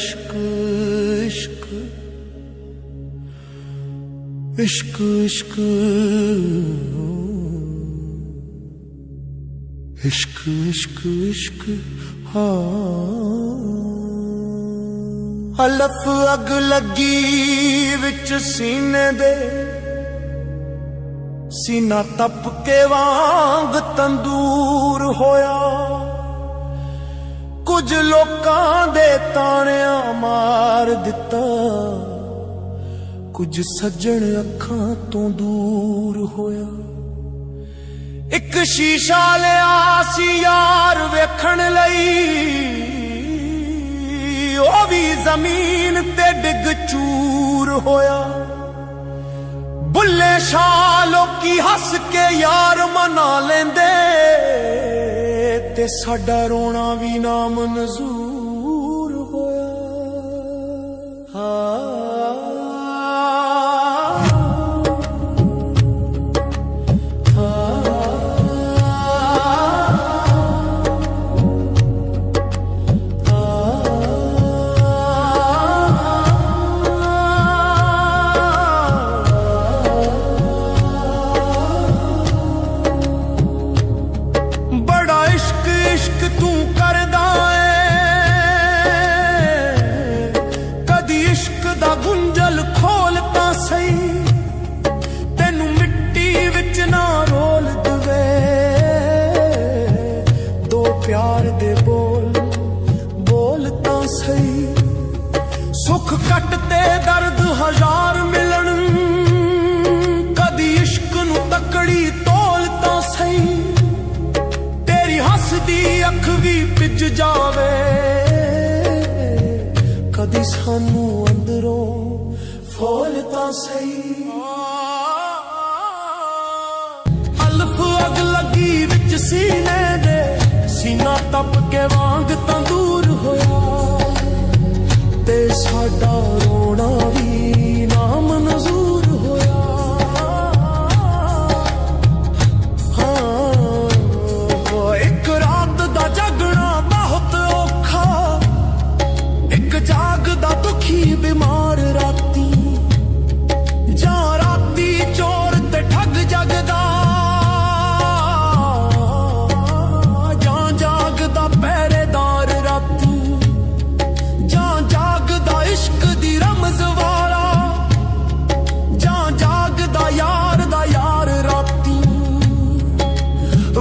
इश्क इश्क इश्क इश्क इश्क इश्क इश्क हाँ अलफ अग लगी विच सीने दे सीना तप के वांग तंदूर होया कुछ लोकां दे ताणिया मार दिता कुछ सज्जण अखां तो दूर होया एक शीशा लिया सी यार वेखण लई ओ भी जमीन ते डिग चूर होया बुल्ले शाह लोकी हस के यार मना लेंदे ते साडा रोना भी नाम मंजूर होया इश्क तू करदा कदी इश्क दा गुंजल खोलता सही तेनू मिट्टी विच ना रोल दवे दो प्यार दे बोलता सही सुख कटते दर्द हजार मिलन कदी इश्क नू तकड़ी तोलता सही हसदी अख भी पिज जावे कदी सानू अंदरों फौलता सही अलफ अग लगी विच सीने दे सीना तप के वांग तंदूर होया ते साडा रोना भी नाम मंजूर होया जागदा दुखी बीमार राती जा राती चोर ते ठग जगदा जा जागदा पहरेदार राती जा जागदा इश्क दी रमज वाला जा जागदा यार दा यार राती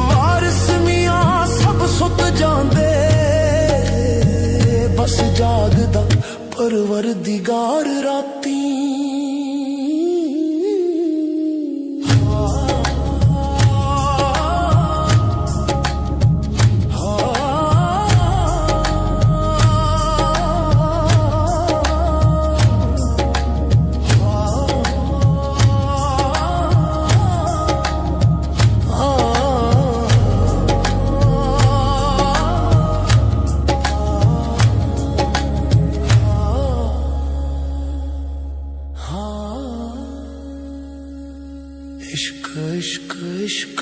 वारिस मियां सब सुत जांदे बस जागदा परवरदिगार राती इश्क इश्क इश्क